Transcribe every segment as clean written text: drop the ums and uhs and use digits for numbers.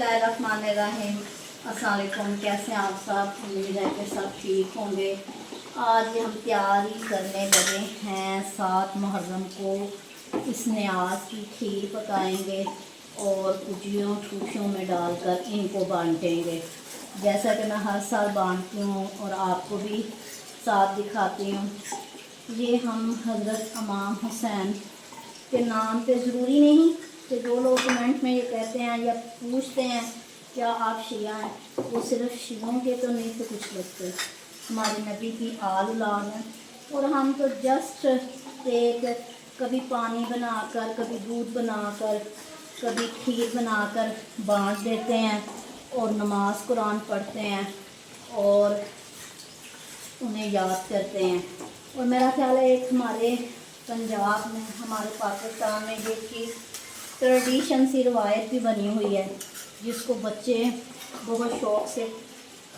बिस्मिल्लाहिर्रहमानिर्रहीम। अस्सलाम वालेकुम। कैसे हैं आप सब? उम्मीद है कि सब ठीक होंगे। आज हम तैयारी करने लगे हैं 7 मुहर्रम को इस न्याज की खीर पकाएंगे और कुजियों ठूठियों में डालकर इनको बांटेंगे, जैसा कि मैं हर साल बांटती हूँ और आपको भी साथ दिखाती हूँ। ये हम हज़रत इमाम हुसैन के नाम पे ज़रूरी नहीं कि जो लोग कमेंट में ये कहते हैं या पूछते हैं क्या आप शिया हैं, वो सिर्फ शियों के तो नहीं थे कुछ लगते, हमारे नबी की आल औलाद हैं। और हम तो जस्ट एक कभी पानी बनाकर, कभी दूध बनाकर, कभी खीर बनाकर बांट देते हैं और नमाज कुरान पढ़ते हैं और उन्हें याद करते हैं। और मेरा ख्याल है एक हमारे पंजाब में, हमारे पाकिस्तान में ये चीज़ ट्रेडिशन सी रवायत भी बनी हुई है, जिसको बच्चे बहुत शौक़ से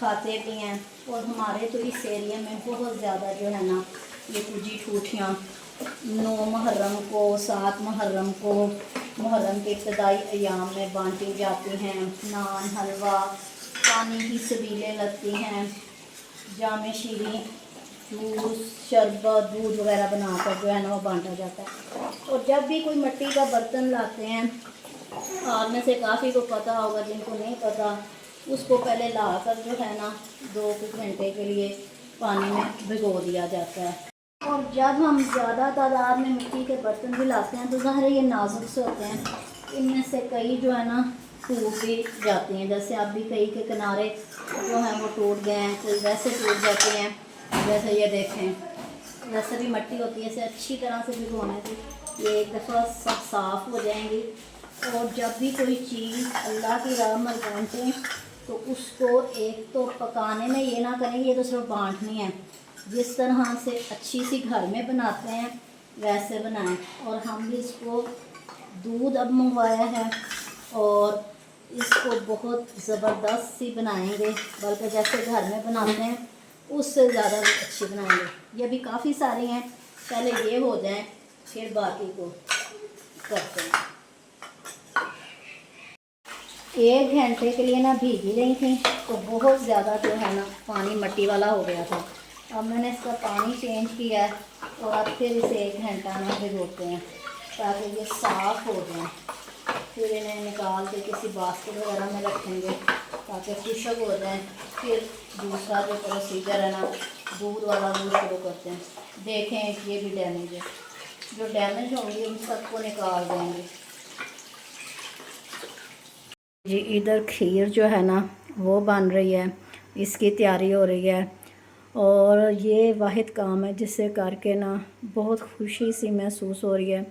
खाते भी हैं। और हमारे तो इस एरिया में बहुत ज़्यादा जो है ना ये कुजी ठूठियाँ 9 मुहर्रम को, 7 मुहर्रम को, मुहर्रम के इब्तदाई अयाम में बांटी जाती हैं। नान, हलवा, पानी की सबीलें लगती हैं, जामे शीरी, जूस, शरबत, दूध वगैरह बनाकर जो है ना वो बांटा जाता है। और जब भी कोई मिट्टी का बर्तन लाते हैं, आप में से काफ़ी को पता होगा, जिनको नहीं पता उसको पहले लाकर जो है ना 2 घंटे के लिए पानी में भिगो दिया जाता है। और जब हम ज़्यादा तादाद में मिट्टी के बर्तन भी लाते हैं तो ज़ाहिर है ये नाजुक से होते हैं, इनमें से कई जो है ना टूट भी जाती हैं। जैसे अब भी कई के किनारे जो हैं वो टूट गए हैं, कोई वैसे टूट जाते हैं। जैसे ये देखें, वैसे भी मिट्टी होती है, इसे अच्छी तरह से भिगोने से ये एक दफ़ा सब साफ़ हो जाएंगी। और जब भी कोई चीज़ अल्लाह की राह में बांटें तो उसको एक तो पकाने में ये ना करें ये तो सिर्फ बांटनी है, जिस तरह से अच्छी सी घर में बनाते हैं वैसे बनाएं। और हम भी इसको दूध अब मंगवाया है और इसको बहुत ज़बरदस्त सी बनाएंगे, बल्कि जैसे घर में बनाते हैं उससे ज़्यादा अच्छी बनाएंगे। ये भी काफ़ी सारी हैं, पहले ये हो जाएं फिर बाकी को करते हैं। 1 घंटे के लिए ना भीगी रही थी तो बहुत ज़्यादा जो है ना पानी मिट्टी वाला हो गया था। अब मैंने इसका पानी चेंज किया है और अब फिर इसे 1 घंटा ना भिगोते हैं ताकि ये साफ़ हो जाए। फिर इन्हें निकाल के किसी बास्केट वगैरह में रखेंगे ताकि खुशक हो जाए। फिर दूसरा जो प्रोसीजर है ना दूध वाला वो शुरू करते हैं। देखें ये भी डैमेज है, जो डैमेज होंगे उन सबको निकाल देंगे। जी इधर खीर जो है ना वो बन रही है, इसकी तैयारी हो रही है। और ये वाहिद काम है जिससे करके ना बहुत खुशी सी महसूस हो रही है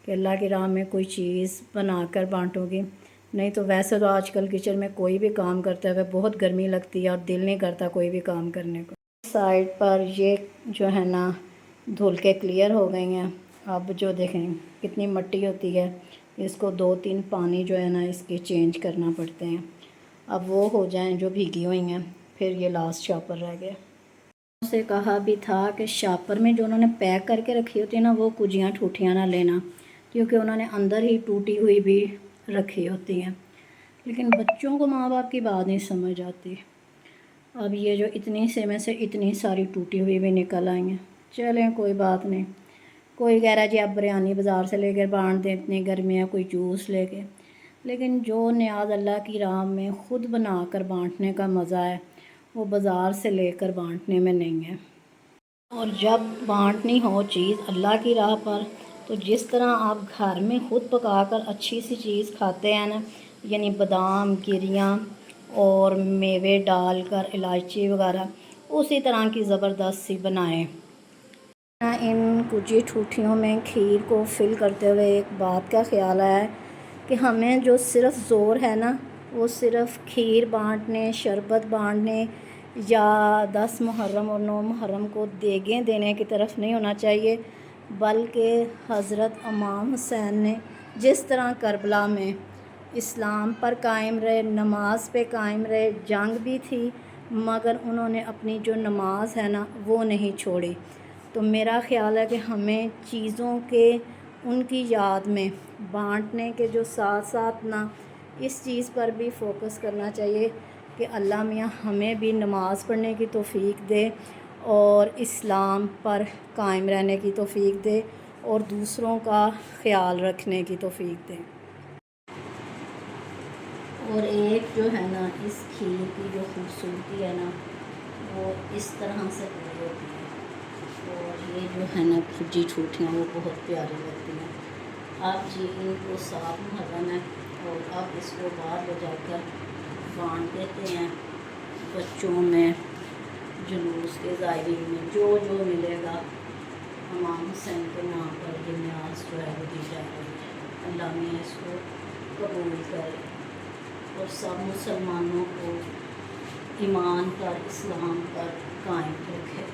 कि अल्लाह की राह में कोई चीज़ बनाकर बांटूँगी। नहीं तो वैसे तो आजकल किचन में कोई भी काम करता है बहुत गर्मी लगती है और दिल नहीं करता कोई भी काम करने को। साइड पर ये जो है ना धुल के क्लियर हो गई हैं। अब जो देखें कितनी मिट्टी होती है, इसको 2-3 पानी जो है ना इसके चेंज करना पड़ते हैं। अब वो हो जाएं जो भीगी हुई हैं, फिर ये लास्ट शॉपर रह गया। उसे कहा भी था कि शॉपर में जो उन्होंने पैक करके रखी होती है ना वो कुजियाँ ठूठियाँ ना लेना, क्योंकि उन्होंने अंदर ही टूटी हुई भी रखी होती हैं। लेकिन बच्चों को माँ बाप की बात नहीं समझ आती। अब ये जो इतनी से में से इतनी सारी टूटी हुई भी निकल आई हैं। चलें कोई बात नहीं। कोई कह रहा है जी आप बिरयानी बाज़ार से लेकर बांट दें, इतनी गर्मी है कोई जूस लेके। लेकिन जो न्याज अल्लाह की राह में ख़ुद बना कर बांटने का मज़ा है वो बाज़ार से लेकर बांटने में नहीं है। और जब बांटनी हो चीज़ अल्लाह की राह पर तो जिस तरह आप घर में ख़ुद पकाकर अच्छी सी चीज़ खाते हैं ना, यानी बादाम, गिरियाँ और मेवे डालकर इलायची वगैरह, उसी तरह की ज़बरदस्त सी बनाएं। इन कुजी ठूठियों में खीर को फिल करते हुए एक बात का ख्याल आया है कि हमें जो सिर्फ़ ज़ोर है ना वो सिर्फ़ खीर बांटने, शरबत बांटने या 10 मुहर्रम और 9 मुहर्रम को देगें देने की तरफ नहीं होना चाहिए, बल्कि हज़रत इमाम हुसैन ने जिस तरह करबला में इस्लाम पर कायम रहे, नमाज पे कायम रहे, जंग भी थी मगर उन्होंने अपनी जो नमाज है ना वो नहीं छोड़ी। तो मेरा ख़्याल है कि हमें चीज़ों के उनकी याद में बांटने के जो साथ साथ ना اس چیز پر بھی فوکس کرنا چاہیے کہ اللہ میاں ہمیں بھی نماز پڑھنے کی توفیق دے اور اسلام پر قائم رہنے کی توفیق دے اور دوسروں کا خیال رکھنے کی توفیق دے۔ اور ایک جو ہے نا اس کھیر کی جو خوبصورتی ہے نا وہ اس طرح سے پوری ہوتی ہے، اور یہ جو ہے نا کھجی ٹھوٹیاں وہ بہت پیاری لگتی ہیں۔ اب جی ان کو صاف محرم ہے اور اب اس کو باہر لے جا کر بانٹ دیتے ہیں بچوں میں، جلوس کے ظاہرین میں، جو ملے گا امام حسین کے نام پر یہ نیاز جو ہے وہ دی جا رہی ہے۔ اللہ میاں اس کو قبول کرے اور سب مسلمانوں کو ایمان پر، اسلام پر قائم رکھے۔